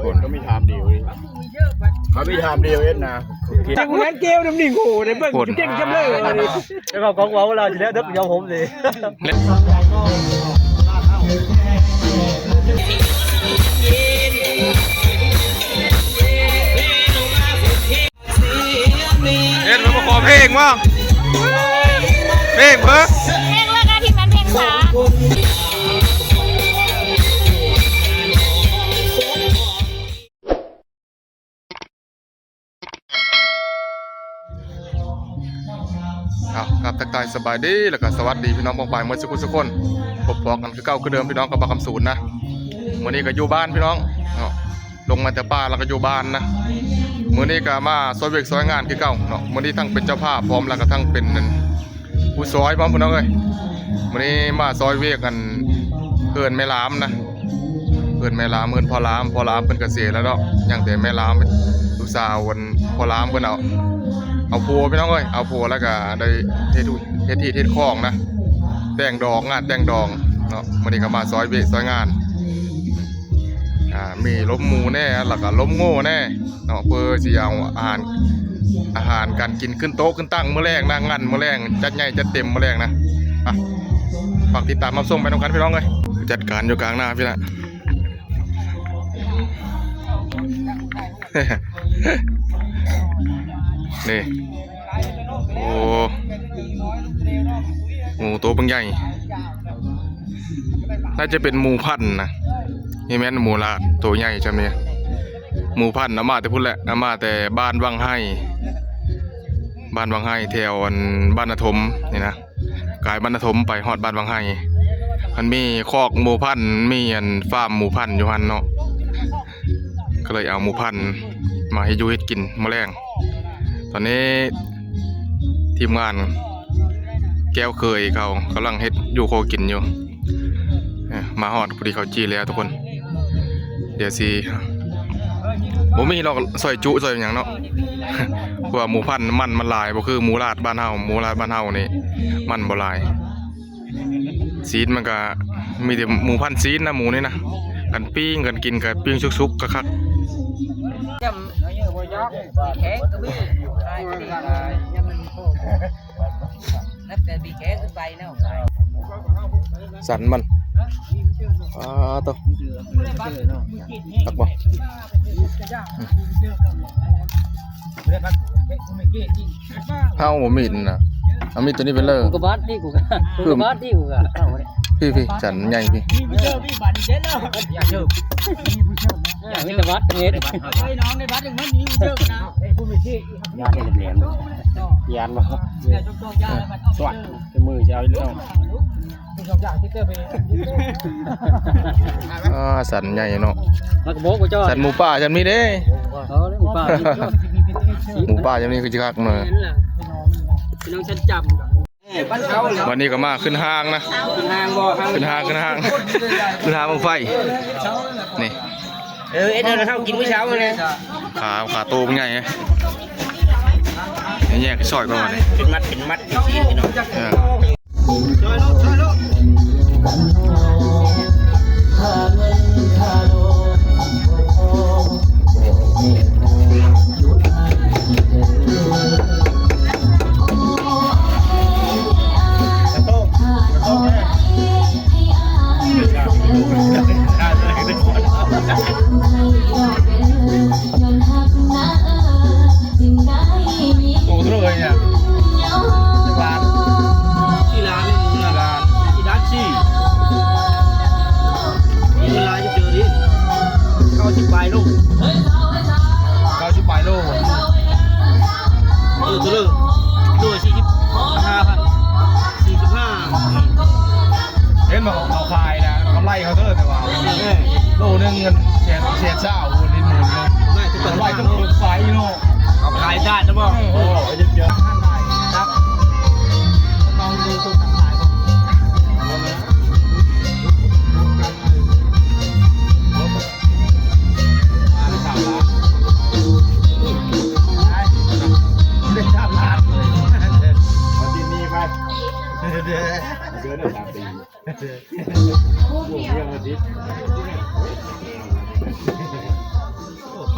คนก็ไม่ทำดีเขาไม่ทำดีเอ็นนะจากนั้นเกลน้ำหนึ่งโหในเบื้องจุดเก่งจำเลยแล้วก็ของเราจะแล้วทึบยอมผมสิเอ็นมาขอเพลงมั้งเพลงเพิ่มเพลงแล้วกันที่มันเพลงช้าครับทักทายสบายดีแล้วก็สวัสดีพี่น้องปองไปเมื่อสักคนพบกันคือเก่าคือเดิมพี่น้องกับบักคำศูนย์นะวันนี้ก็อยู่บ้านพี่น้องลงมาแต่ป่าแล้วก็อยู่บ้านนะมื้อนี้ก็มาซอยเวกซอยงานคือเก่าเนาะมื้อนี้ทั้งเป็นเจ้าภาพพร้อมแล้วก็ทั้งเป็นผู้ซอยพร้อมพี่น้องเอ้ยมื้อนี้มาซอยเวกกันเพิ่นแม่ลามนะเพิ่นแม่ลามเพิ่นพ่อลามเพิ่นเกษียณแล้วเนาะอย่างแต่แม่ลามลูกสาววันพ่อลามเพิ่นเอาผัวพี่น้องเอ้ยเอาผัวแล้วก็ได้เทที่เทคล้องนะแต่งดอกงานแต่งดองเนาะมื้อนี้ก็มาซอยเวกซอยงานมีล้มหมูแน่แล้วก็ล้มโง่แน่เนาะเพื่อสิเอาอาหารการกินขึ้นโต๊ะขึ้นตั้งมื้อแรกนะงั้นมื้อแรกจัดใหญ่จัดเต็มมื้อแรกนะฝากติดตามรับชมไปน้องกันพี่น้องเลยจัดการอยู่กลางหน้าพี่ละนี่โอ้หมูตัวบางใหญ่น่าจะเป็นหมูพันธุ์นะนี่แม่นหมูลาดตัวใหญ่จำเนี่ยหมูพันธุ์มาแต่พุ่นแหละมาแต่บ้านวังไห้แถวบ้านนาทมนี่นะกายบ้านนาทมไปฮอดบ้านวังไห้มันมีคอกหมูพันธุ์มีฟาร์มหมูพันธุ์อยู่หันเนาะก็เลยเอาหมูพันธุ์มาให้ยูเฮ็ดกินแมลงตอนนี้ทีมงานแก้วเคยเขากำลังเฮ็ดอยู่โคกินอยู่มาฮอดพอดีเขาจี้แล้วทุกคนเดี๋ยวสิผมมีเราซอยจุซอยอย่างเนาะเพราะว่าหมูพันธุ์มันลายบ่คือหมูลาดบ้านเฮานี่มันบ่ลายซีนมันก็มีแต่หมูพันธุ์ซีนนะหมูนี่นะกันปิ้งกันกินกันปิ้งสุกๆคักสันมันตัวตักบ่เฮาบ่มีดนะเอามีดตัวนี้เป็นเลยกูบาดที่กูบาดที่กูพี่สันใหญ่พี่มีแต่วัดเงี้ยน้องในวัดอย่างนั้นมีเยอะนะผู้มีที่ยานเหลี่ยมยานบ่สวัสดิ์มือจะเอาเรื่องสันใหญ่เนาะสันหมูป่าจำนี้เด้หมูป่าจำนี้คือจิคักเนาะน้องฉันจำวันนี้ก็มาขึ้นห้างนะขึ้นห้างบนไฟนี่เอ็ดเราเข้ากินมื้อเช้าเลยขาโตเป็นไงแยกซอยก่อนเป็นมัดชิ้นเนาเห็นบอกเขาขายนะกำไรเขาเท่าไหร่แต่ว่าโลนึงเงินเสียเจ้าลิ้นหมุนเลยไม่จะเป็นไรต้องรถไฟโน่เขาขายได้ใช่ป่ะโอ้เยอะครับลองดูคนขาย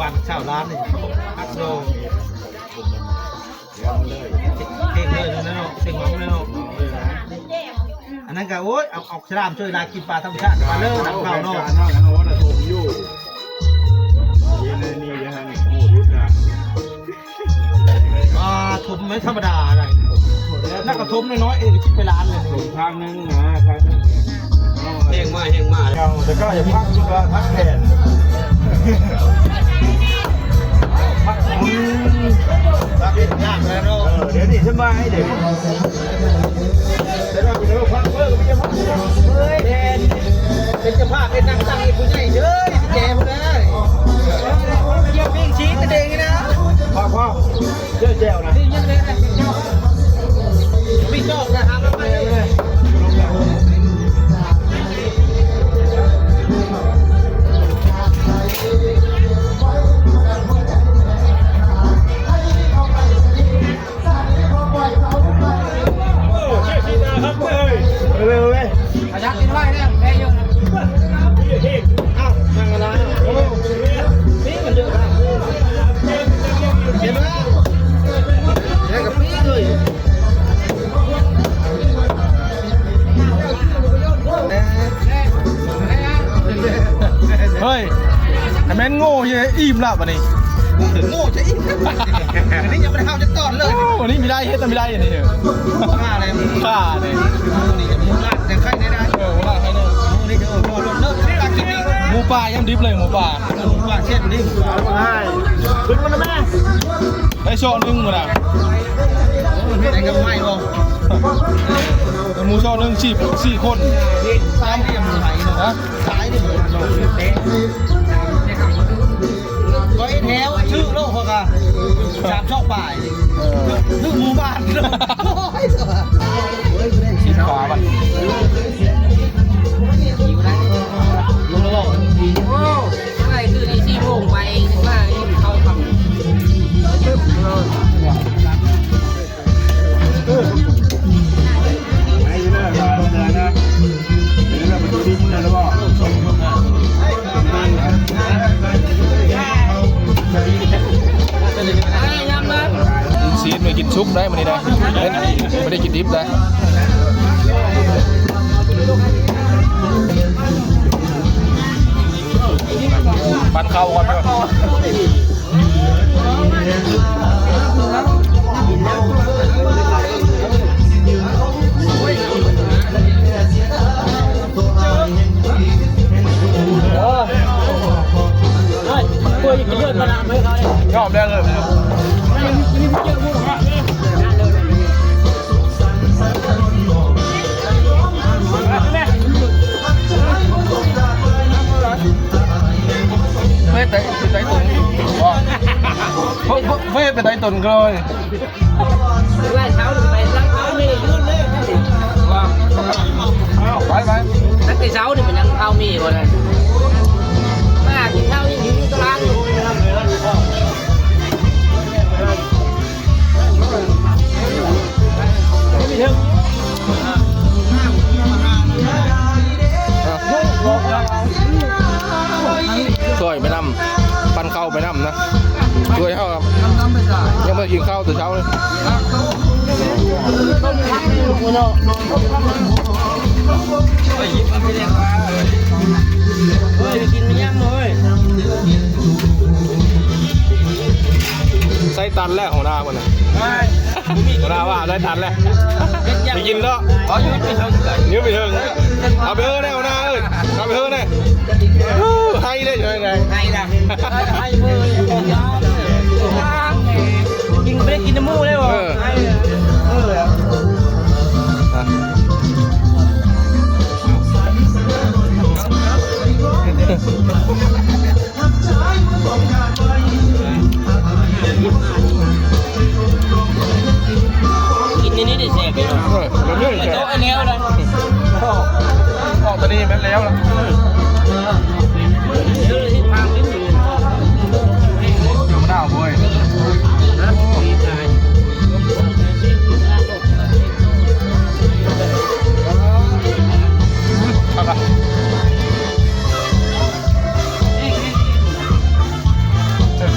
ปั่นชาวร้านนี่ฮักโดเก่งเลยนะเนาะเก่งมากเลยเนาะอันนั้นก็โอ้ยเอาออกฉลามช่วยลากินปลาธรรมชาติมาเลิกหนังเก่าเนาะทุบไม่ธรรมดาอะไรนักกระทุบน้อยๆเองคิดไปล้านเลยทางนึงนะทางนึงเฮงมาแต่ก็อย่าพักจุกละพักแขนพักยากเลยเนาะเดี๋ยวนี้สบายเดี๋ยวแต่เราเป็นพักเพิ่มไม่ใช่พักเฮ้ยแทนเป็นเจ้าภาพเป็นนางตั้งอีกผู้ใหญ่เยอะแกผู้ใดเยี่ยมปิ้งชีสแต่เด็กนะพ่อเยอะแจ๋วนะพี่ชอบนะครับไม่เลยเร็วเลยอาจารย์กินไว้เนี่ยแพ้เยอะนะอ้าวนั่งกันนะโอ้นี่มันเยอะนะเห็นไหมแพ้กับพี่เลยเฮ้ยแต่แม่นโง่เฮ้ยอิ่มแล้ววันนี้ ถึงโง่จะอิ่มอันนี้ยังไม่ได้เข้าจะตอนเลย วันนี้ไม่ได้เฮ็ดแต่ไม่ได้อย่างนี้เหรอ ฆ่าอะไรมึง ฆ่าเนี่ย นี่จะมูลาดแต่ใครได้ได้ ว่าให้เนี่ย มูนี่เดี๋ยวพอเลิกตากินนี่ หมูป่ายังดิบเลยหมูป่า เช่นนี้ง่ายขึ้นมาแล้วแม่ ได้โชว์นึงหมดอ่ะ ไหนกับไม่บ่ หมูโชว์นึงสี่คน ซ้ายนี่ยังมือไหนเนาะซ้ายนี่มือโดนเตะก็ไอ้แถวชื่อโลกเขาค่ะ3 ช่องบ่ายนึกหมู่บ้านเนาะโอ้ยสบาย ชิ้นปลาบัด ลงแล้วบอก โอ้อะไรคือที่4 โมงไปถึงว่าเข้าทำ ซีดไม่กินชุกได้มันนี่ได้ไม่ได้กินดิบได้ปั่นข้าวก่อนดีกว่าชอบได้เลยไม่แต่ไต่ตุนไม่เป็นไต่ตุนเลย ว่าเช้าไปล้างเท้าไม่ได้ยื่นเลย ไป ตั้งแต่เช้านี่เป็นล้างเท้ามีหมดเลยว่ากินข้าวยังอยู่ตารางอยู่ช่วยไปนำปั่นข้าวไปนำนะช่วยเข้าครับยังไม่กินข้าวแต่เช้าเลย เฮ้ยกินไม่ย่ำเลย ไส้ตันแรกของนาคนน่ะของนาว่าไส้ตันแรกไปกินแล้ว ขอยืดไปเถอะ นิ้วไปเถิงเอาไปเถอะแน่ของนาเอ้ยเอาไปเถอะแน่ให้ได้ยังไง ให้ละให้มือกินไม่ได้กินน้ำมูกได้หรอให้กินนี่ได้แซ่บเลยเนาะ มันเรื่องแค่ โต๊ะอันนี้เลย ออกตอนนี้แม่นแล้วล่ะ เยอะที่ทางนิดนึง อยู่มะนาวเว้ยครับ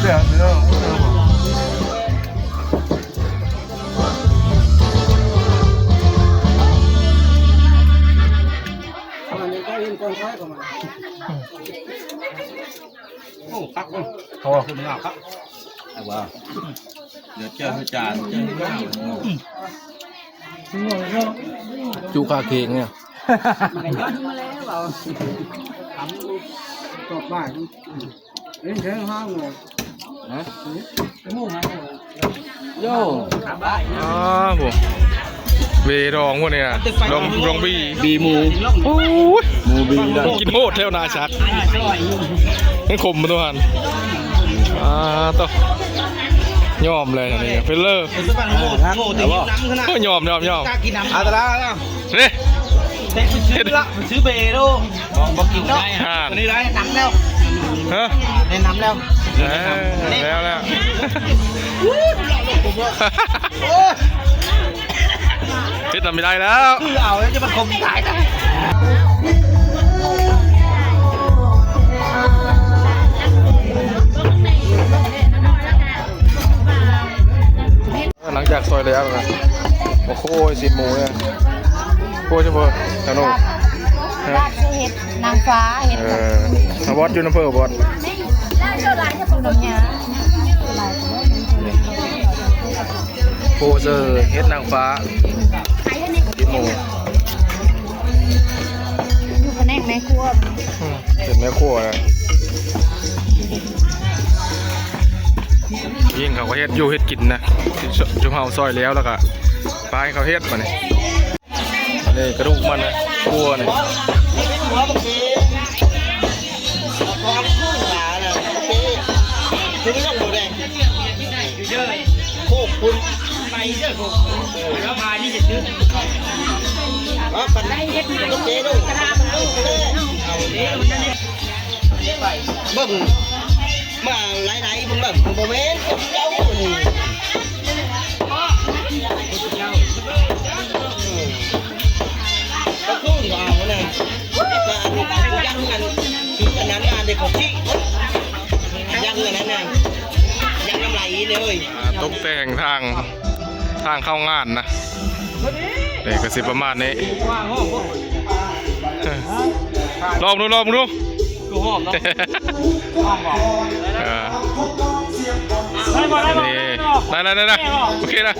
เดี๋ยวโอ้ครับโอ้คุณงามครับไอ้ว่าเดี๋ยวเจออาจารย์เจอข้าว จูคาเค้กเนี่ย มันย้อนมาแล้วเปล่าทำตกบ้านเล่นเชิงห้องเลยฮะมุ่งไงโย่ขับบ้าน อ๋อผมเวรองพวกนี้นะรองบีหมูโอ้ย หมูบีได้ กินโหดเท่านาชักนี่ขมมาตัวหันต่อยอมเลยอันนี้เป็นเลอร์ เป็นสปันโง่โง่ตีน้ำขนาด ก็ยอม กล้ากินน้ำอาตลาแล้ว นี่ เด็กซื้อละซื้อเบโร่บอกกินเนาะตัวนี้ได้น้ำแล้ว ฮะ ได้น้ำแล้ว แล้วที่ทำไม่ได้แล้ว คือเอาแล้วจะมาคมตายนะ หลังจากซอยแล้วนะโอ้โหสิหมูเนี่ยโคตรเฉพาะขนม ราชเห็ดนางฟ้าเห็ด บอสยูนเฟอร์บอส ราชลายจะเป็นแบบนี้ โคเซอร์เฮ็ดนางฟ้าสิหมู อยู่แผนกแม่ครัว เป็นแม่ครัวนะยิ่งเขาก็เฮ็ดอยู่เฮ็ดกินนะจุ่มเฮาซอยแล้วก็ปลายเขาเฮ็ดมาเนี่ยนี่กระดูกมันนะครัวเนี่ย คือไม่ต้องดูแดงโคกคุณไปเยอะโคกแล้วพานี่จะซื้อปันได้เฮ็ดมาเจ๊ดูกระดาษมันลูกเลยเบิ่งมาไหลๆเบิ่งโมเมนต์เจ้าก็คู่เอาเนี่ยยังกันคืออันนั้นงานเด็กของที่ยังอันนั้นน่ะยังน้ำไหลเลย ตกแต่งทางเข้างานนะเด็กกระสิบประมาณนี้ลองดูกูหอมเนาะ ได้โอเคนะ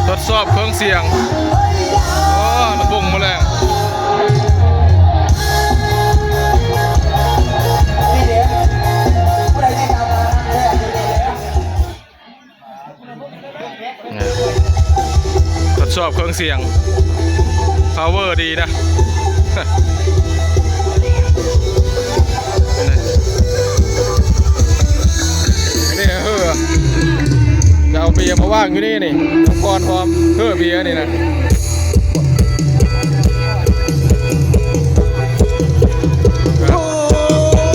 ทดสอบเครื่องเสียงโอ้ระบุงมาแล้วทดสอบเครื่องเสียง power ดีนะนี่จะเอาเบียร์มาว่างอยู่นี่ก่อนพร้อมเพื่อเบียร์นี่นะ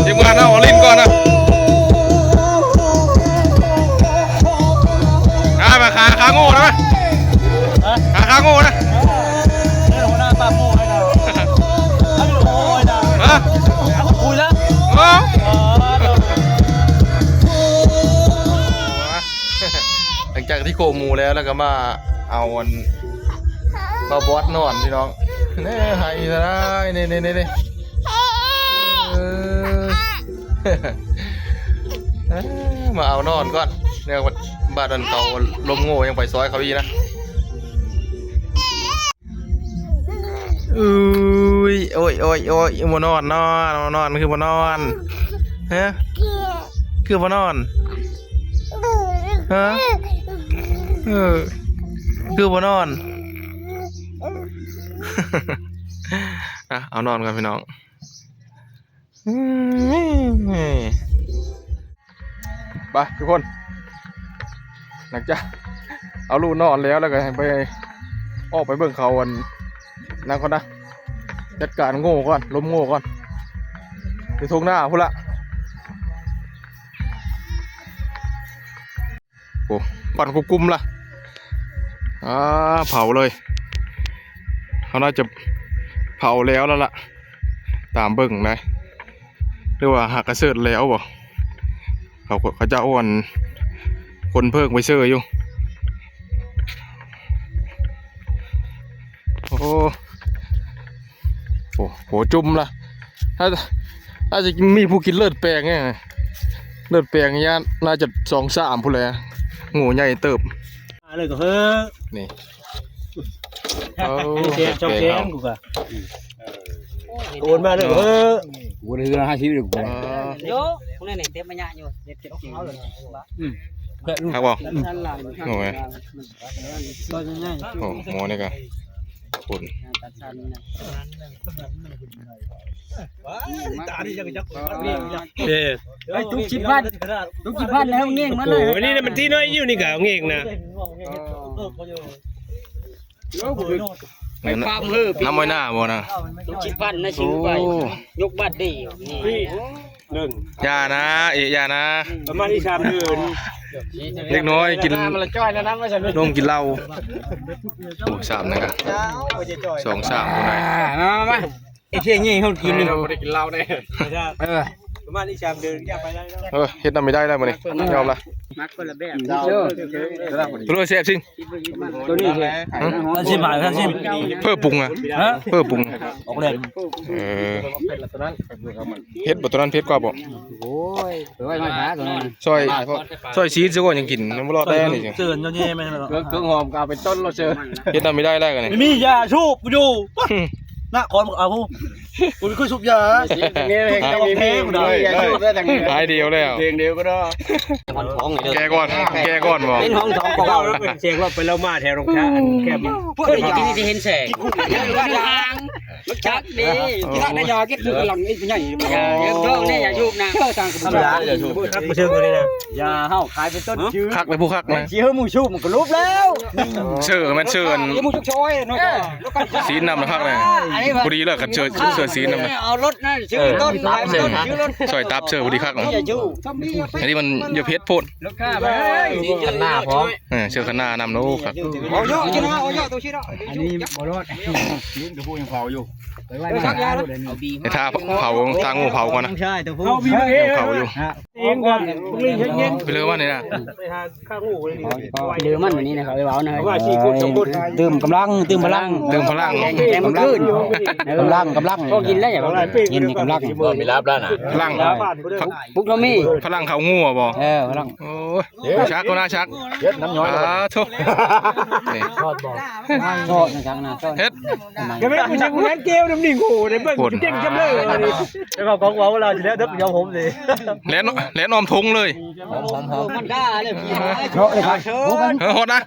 ทีมงานเอาลิ้นก่อนนะมาขาโง่นะขาโง่นะคุยแล้วหลังจากที่โคมูแล้วก็มาเอามาบอสนอนพี่น้องนี่หายซะได้นี่มาเอานอนก่อนเนี่ยบ้านเขาลมโง่ยังไปซอยเขาอีนะโอ้ยมานอนคือมานอนฮะคือมานอนฮะคือมานอนเอานอนกันพี่น้องไปทุกคนหลังจากเอาลูกนอนแล้วก็ไปออกไปเบิ่งเขานั่งก่อนนะจัดการโง่ก่อนล้มโง่ก่อนไปทงหน้าพุ่นละโอ้ปั่นกุมละเผาเลยเขาน่าจะเผาแล้วล่ะตามเบิ่งนะ หรือว่าหักกระเสิร์ตแล้วบ่เขาจะอ้วนคนเพิ่งไปเชื่ออยู่โอ้โหจุ่มละถ้าจะมีผู้กินเลือดแปลงไงเลือดแปลงเนี้ยน่าจะ2-3ผู้เลยงูใหญ่เติบ เลยก็เฮ้อ นี่ เจ๊ชอบเจ๊กูกะโอนมาเลยเฮ้อ กูได้เงิน50อยู่กู โยพวกนี้เนี่ยเต็มปัญญาอยู่เต็มจริงเลย ครับบ่ ท่านหลาย โอ้ย ก็ยังไง โอ้หมอนี่ก็ปุ่น ตัดชันนะ ตาดิจักจัก ไอ้ทุกชิบบ้านแล้วเงี้ยมาเลย วันนี้มันที่น้อยอยู่นี่กะเงี้ยนะ น้ำมวยหน้าบ่นะ ทุกชิบบ้านนะชิวไปยกบัตรดีนี่ อย่านะอย่านะ ประมาณที่3 เดือน เล็กน้อยกิน มันจ้อยแล้วนะไม่ใช่ นมกินเหล้าโอ้3นะครับ2-3ผู้ใด มาไอ้เที่ยงนี่เขากินนี่ ไม่ได้กินเหล้าแน่ประมาณที่3 เดือนอย่าไปได้ เฮ็ดนำไม่ได้แล้วมื้อนี้ยอมละ มักคนละแบบ เพื่อแซ่บจริง ตัวนี้เลย10 บาทครับ10 เพื่อปรุงอ่ะเพื่อปรุง ออกแรง เฮ็ดบ่ตัวนั้นเผ็ดกว่าบ่ โอ้ยไปไว้มาหาตัวนั้น ซอยชีสซะก่อนยังกินยังบ่รอดได้นี่จัง เตือนเงี้ยแม่นเครื่องหอมก็เอาเป็นต้นเราเจอ เฮ็ดนำไม่ได้แล้วกันนี่ มียาชูบอยู่น่ะขอเอาผู้กูคือชุบยาเนี่ยเพลงจะมีเพลงกูได้ยาชูบได้จัง หายเดียวแล้ว เพลงเดียวก็ได้ มันท้องเลย แกก่อนบ่ เป็นห้องท้องของ เรา เรา เป็นเสียงว่าไปเรามาแถวโรงช้าแคบ พวกนี้จะเห็นแสงทางมันชักดีที่ร้านนายอเก็บถือกระหล่ำไอ้ใหญ่เยอะท้องเนี่ยอย่าชูบนะทาง ธรรมดาอย่าชูบ ครับมาเชิงเลยนะ ยาเฮาขายเป็นต้นชื่อ คักไปผู้คักนะ ชื่อหมูชูบมันก็รูปแล้ว เชื่อมันเชื่อ หมูชุกช้อยเนาะ สีนำนะคักเลยพอดีเลยกันเชื่อสีนำนะ เอารถนั่นชื่อต้นขายต้นชื่อรถ ซอยตับเชื่อพอดีคักนะ อย่าชู อันนี้มันอย่าเพชรโพด ลูกค้าไปหน้าพร้อม เชื่อขนานำโน้ครับ เอาเยอะจินะเอาเยอะตัวชี้เนาะ อันนี้บ่รอดยืนกับผู้ยังเผาอยู่ไปไว้ ชักยาแล้ว ในท่าเผาทางงูเผาก่อนนะ ใช่ตัวผู้ เอามีเอง เผาอยู่ เองก่อนพรุ่งนี้เย็น ไปเลยว่านี่นะ ไปหาข้างหูเลย หรือมันวันนี้นะครับไปเว้านะ ว่าชีกุดสมบูรณ์ ดื่มกำลังดื่มพลัง เติมพลัง แกมันขึ้น กำลัง ก็กินแล้วอย่า อะไร ไป ปีก กินกำลังมีรับแล้วนะ พลัง ปุ๊กเรามี พลังเขางูบ่ พลัง โอ้ยชักก็น่าชัก เย็ดน้ำย้อย ทุกนี่ ทอดนะครับนะ เฮ็ด ก็ไม่ผู้ชายผู้นั้นเกลน้ำหนึ่งหูในเบื้องเก่งจำเลยแล้วก็ของเราเราจะได้ดับยอมผมเลย แล้วนอมทงเลย มันกล้าเลยพี่ เพราะเลยครับ ฮอดนะ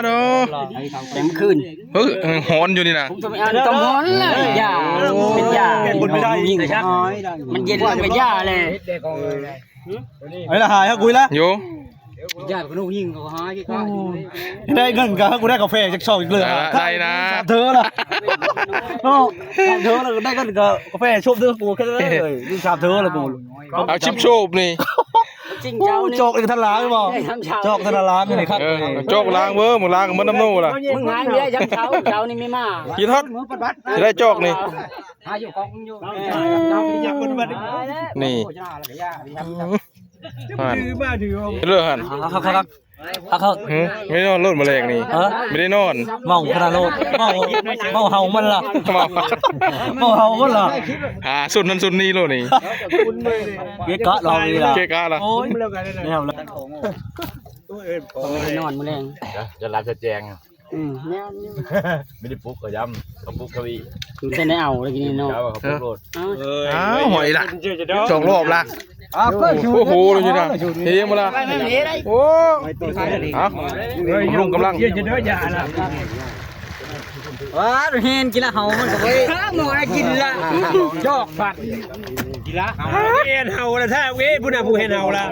โด เต็มขึ้น เฮ้ยฮอนอยู่นี่นะ ต้องร้อนเลยยาเป็นยา บุญไม่ได้ยิงชัก มันเย็นเป็นยาเลย ไอ้ละหายครับคุยละ โย ยาเป็นลูกยิงเขาหาที่ก็ ได้เงินกันกูได้กาแฟจากช่องอีกเลย ได้นะ เธอละโอ้เธอละได้เงินกับกาแฟชมเธอปูแค่นั้นเลยนี่ชามเธอละปู เอาชิปโชบนี่ จริงเจ้านี่ โจกอีกทันล้างหรือเปล่าโจกทันล้างนี่ครับ โจกล้างเว้อมึงล้างมันน้ำนู่ล่ะ มึงหายไม่ได้เช้านี่ไม่มา กินฮอดจะได้โจกนี่ หาอยู่กองอยู่ อยากคนบ้าน นี่ ถือมาถือ เลือกหัน เขา ไม่นอนรถมาแรงนี่ไม่ได้นอน เมาขนาดโลดเมาเห่ามันล่ะเมาเห่ามันล่ะ สุดนั้นสุดนี้โลนี่ เกะกะลองนี่ล่ะ เกกาล่ะ โอ้ยเร็วกันเลยนะ ไม่เอาละ นอนมาแรง จะรับจะแจง แนว ไม่ได้ปุ๊กก็ย้ำเขาปุ๊กเขาอีก คือเส้นได้เอาเลยกินเนาะ เขาปุ๊กโลด อ้าวหอยละ สองรอบละ ก็ชู โอ้โหเลยจ้ะเฮียมาละโอ้เอาลุงกำลัง เยอะจะเด้อยาละ ว้าเห็นกินละเฮามันก็ไปหมอกินละจอกผัด กีฬาเห็นเฮาละถ้าเว้ผู้น่ะผู้เห็นเฮาละ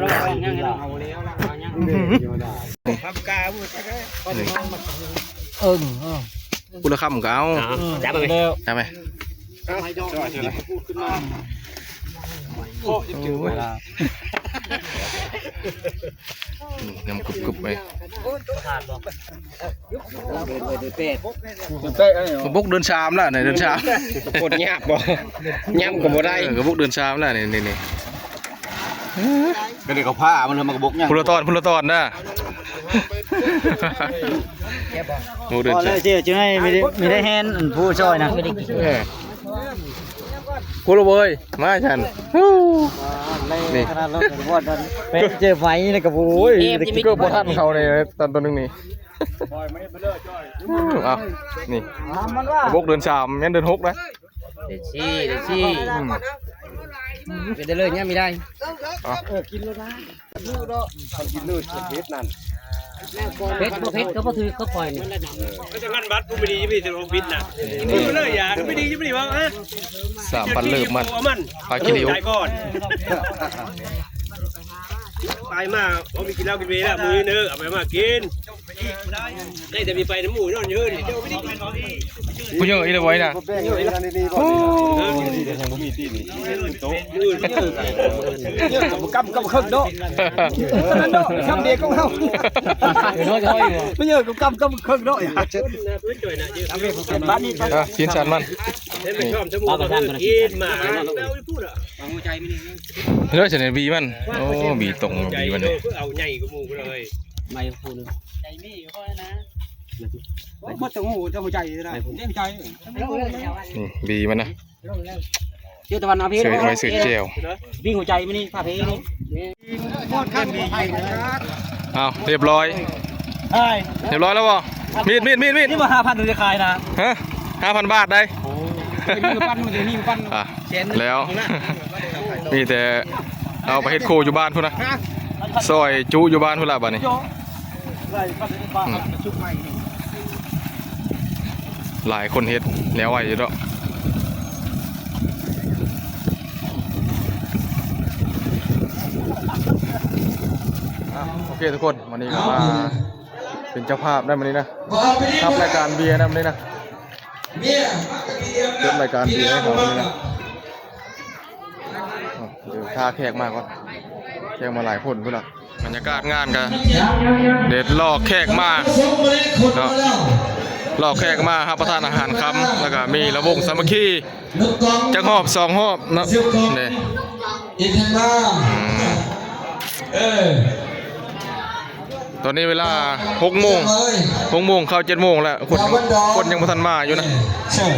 ทำกาบุ กูละคำก็เอา จับไป ใช่ไหม ยำกรุบๆไป กระบุกเดินชามแล้วไหนเดินชาม ปวดหยาบบ่หยาบก็บ่ได้ กระบุกเดินชามแล้วนี่ ก็เด็กเขาผ้ามันเลยมากระบอกเนี่ย พุละตอนนะโอ้เดินชาม เชื่อให้มีได้แฮนผู้ช่วยนะ กูรู้เว้ยมาฉันนี่ ขนาดรถเป็นเจอไฟนี่กับโอ้ย ตะกี้ก็โปรทันเขาเลยตอนตัวนึงนี่อ่ะนี่กระบุกเดินชามยันเดินฮกนะ เดี๋ยวชี้เป็นได้เลยเนี่ยไม่ได้ เพชรก็พอถือก็ปล่อย ก็จะงั้นบัตรผู้ไม่ดีจะไม่จะลงบินน่ะไม่เลยอย่าไม่ดีจะไม่ดีวะฮะ 3,000เลิกมัน มัน ปลากิริ้ว ตายก่อนตายมาเอาไปกินเหล้ากินเบียร์ละมือเนื้อเอาไปมากินได้แต่มีไปน้ำหมูนอนเยอะดิเจ้าไม่ได้กินของนี่ กูเยอะอีเลยไว้นะ กำเครื่องโดคำเดียวก็เอาไม่เยอะกำเครื่องโดบ้านนี้ ชิ้นชันมัน ไม่ชอบจมูกกินมาแล้วพูดอ่ะ เลือกเฉยบีมันโอ้บีตรงบีมันเลย เอาใหญ่กับหมูเลย ไม่พูด มัดตะหูจะหัวใจได้เลี้ยงใจ นี่บีมันนะ เชื่อตะวันเอาเพชร เสือไว้เสือเจล วิ่งหัวใจไม่นี่ผ้าเพชรนี่ พอดขั้นดีนะครับ เอาเรียบร้อย ใช่ เรียบร้อยแล้วบ่มีด นี่มา5,000ดูจะขายนะ ฮะ5,000 บาทได้ มีปั้นมันจะมีปั้น อ่ะแล้ว มีแต่เอาไปเฮ็ดโคอยู่บ้านพุ่นนะซอยจุอยู่บ้านพุ่นละบัดนี้หลายคนเฮ็ดแล้วไว้อยู่ดอกโอเคทุกคนวันนี้ก็มาเป็นเจ้าภาพได้วันนี้นะทับรายการเบียร์ได้วันนี้นะเริ่มรายการเบียร์ให้เขาวันนี้นะเดี๋ยวพาแขกมาก่อนแขกมาหลายคนพุ่นละบรรยากาศงานกันเด็ดลอกแขกมาเนาะลอกแขกมารับประทานอาหารค่ำแล้วก็มีระวงสามัคคีจักหอบ2 หอบเนาะนี่ อินทนาตอนนี้เวลา6 โมงเข้า7 โมงแล้วคนยังบ่ทันมาอยู่นะ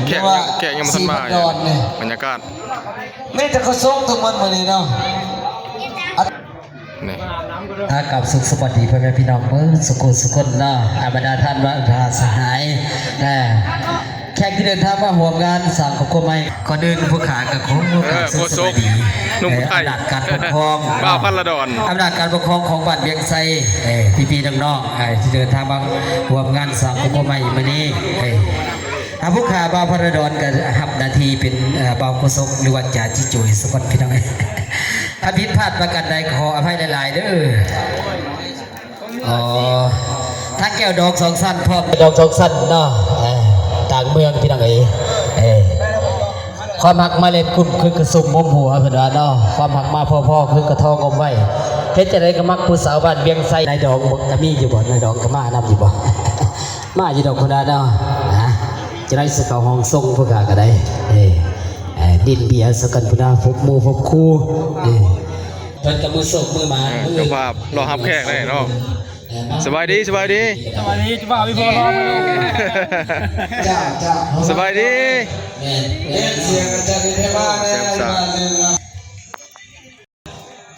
แขกยังบ่ทันมาอยู่บรรยากาศ ไม่จะกระซงทั้งมันมาเลยเนาะ นี่ กับสุขสวัสดีพ่อแม่พี่น้องเมื่อสุขเนาะอาบรรดาท่านว่าราสหายแขกที่เดินทางมาห่วงงานสั่งของกรมไม่ก่อนเดินผู้ขากับของสุขสวัสดีอำนาจการปกครอง บ้าพันละดอน อำนาจการปกครองของบ้านเวียงไซพี่ๆน้องๆที่เดินทางมาห่วงงานสั่งของกรมไม่มานี้ผู้ขาบ่าวพระดอนกับหับนาทีเป็นบ่าวโคศกหรือว่าจ่าจิจุยสกุลพี่น้องถ้าผิดพลาดประการใดขออภัยหลายๆเด้อถ้าแก้วดอก2 สั้นพร้อมดอก2 สั้นเนาะต่างเมืองพี่น้องความหักมาเล่นคุณคือกระสุ่มมุมหัวเพิ่นว่าเนาะความหักมาพ่อคือกระทองอมไว้เฮ็ดจะได้ก็มักผู้สาวบ้านเวียงไซนายดอกก็มีอยู่บ่นายดอกก็มานำอยู่บ่มาอยู่ดอกคนนั้นเนาะจะได้สกาวห้องทรงพวกก็ได้ดินเบียร์สกันพุนาพบหมู่พบคู่เพิ่นกับมือโศกมือมา เจ้าภาพรอรับแขกได้เนาะสบายดี จะบ่าวพี่พ่อ สบายดี เสียงจะได้ไม่ว่าเลย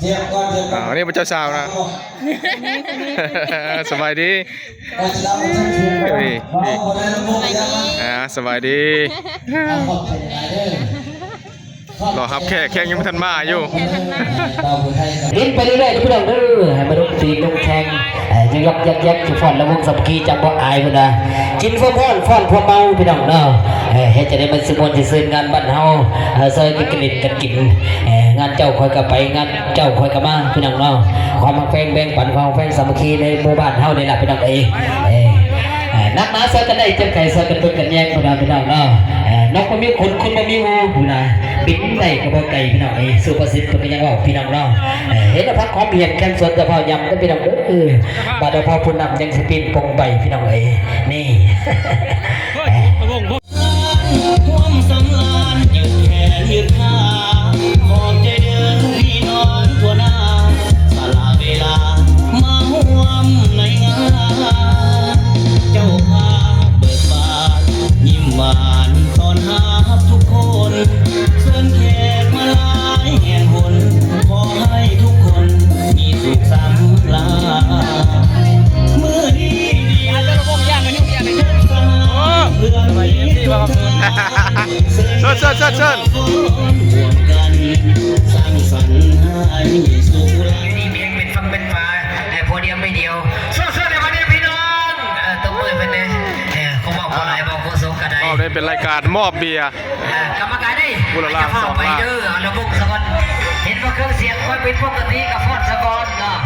เทียบก่อนเทียบก่อน วันนี้เป็นเจ้าสาวนะ สบายดีสบายดีรอครับแขกยังไม่ทันมาอยู่ ลิ้นไปเรื่อยๆพี่น้องเด้อให้มาดูสีลงแข่งจะยกยักฟอนแล้ววงสับกีจับบ่อายพุ่นน่ะกินฟ้อนฟ้อนพอเมาพี่น้องเนาะเฮ็ดจะได้มันสิมวนสิซื่นงานบ้านเฮาซอยกันกินงานเจ้าคอยก็ไปงานเจ้าคอยก็มาพี่น้องเนาะความแฟงแบ่งปันความแฟงสามัคคีในหมู่บ้านเฮานี่ล่ะพี่น้องนักหนาซอยกันได้จังไก่ซอยกันเพิ่นกันแย่งพี่น้องเนาะ นกมันมีขนคนมันมีงูผู้นะบินได้กระบอกไก่พี่น้องไอ้สุภาษิตเป็นยังไงพี่น้องเนาะเห็นพักของเพียนแคนสวนกระเพรายำก็พี่น้องบาดพอพูนำยังสปินปงใบพี่น้องไอ้นี่ ความสำลานยืดแขนยืดขาขอบใจเดินพี่น้องทั่วหน้าสละเวลามาห่วมในงานเจ้าภาพเบิกบานยิ้มหวานตอนหาทุกคนเชิญแขกมาหลายแห่งหนขอให้ทุกคนมีสุขสำราญมือดีดีอาจจะระบบย่างกันยุ่งยากเลยเพื่อนไว้ที่ว่าเชิญเชิญร่วมกันสร้างสรรค์ให้สุขลา นี่เพียงเป็นฟังเป็นฟ้าแต่พอเดียวไม่เดียวสู้ๆในวันนี้พี่น้องต้องมือเป็นเลยเขาบอกอะไรบอกโคศกกันได้ ได้เป็นรายการมอบเบียร์ กรรมการได้ บุรลาสอง ไป ล้าน เด้อเอาระบบสกอนเห็นว่าเครื่องเสียงค่อยเป็นปกติกับฟอนสกอนเนาะ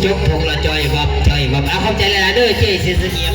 จบพงละจอยวับเอาเข้าใจเลยนะเด้อเจ๊เสียเสียม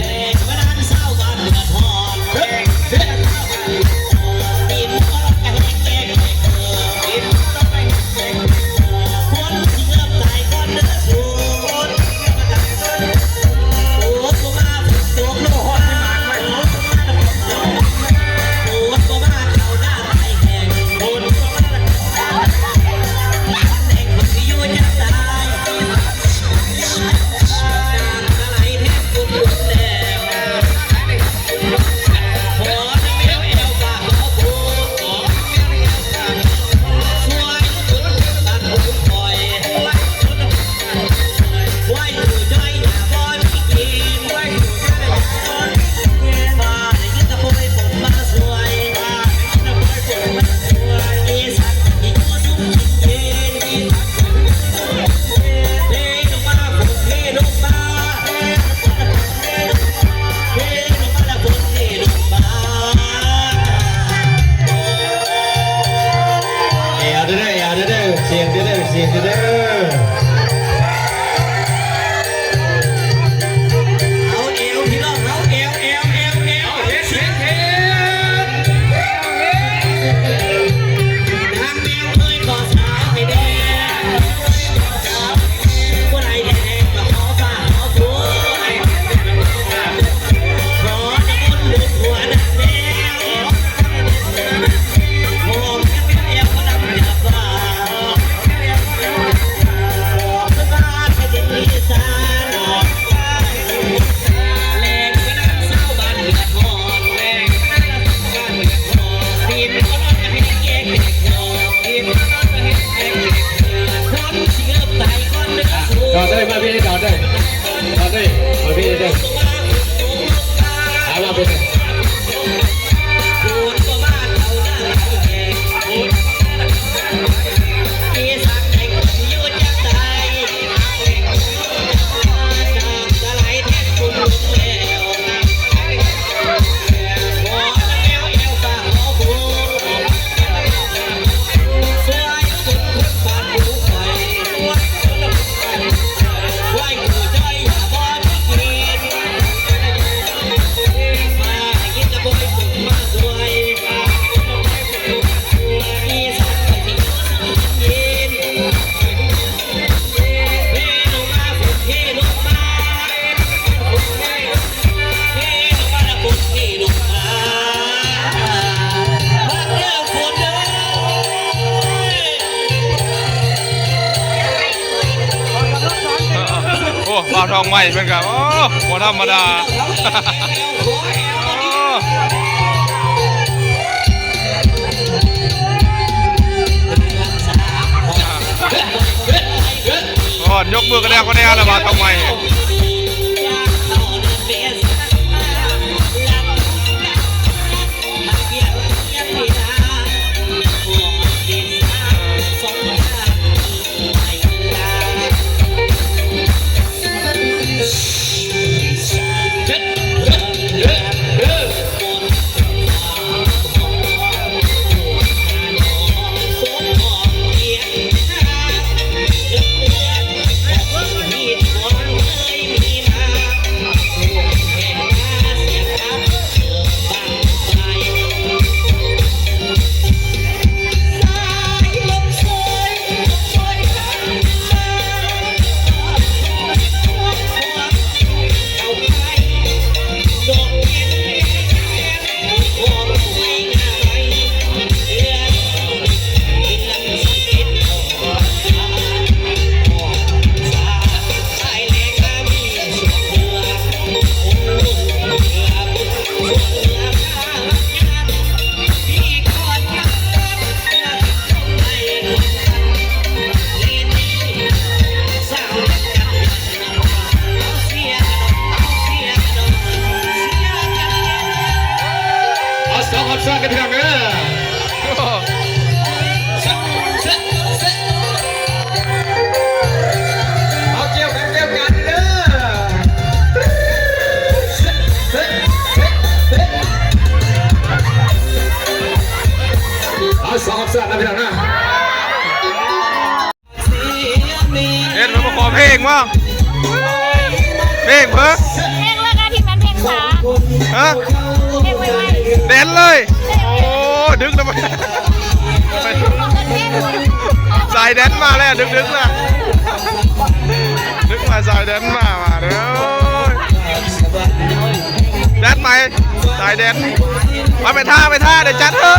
บ่าวทองใหม่เป็นกับโอ้บ่ธรรมดาก่อนยกมือกันแล้วแล้วบ่าวทองใหม่กันพี่น้องเด้อเอาเกี่ยวกันเด้อเอาสองสัตว์นะพี่น้องนะเอ็นมาขอเพลงมั้งเพลงเพิ่มเพลงแล้วกันที่มันเพลงช้า ฮะ เพลงไวๆ เด่นเลยโอ้ดึกนะสายแดนมาแล้วดึกนะดึกมาสายแดนมาเด้อแดนไหมสายแดนมาไปท่าเดี๋ยวจัดเถอะ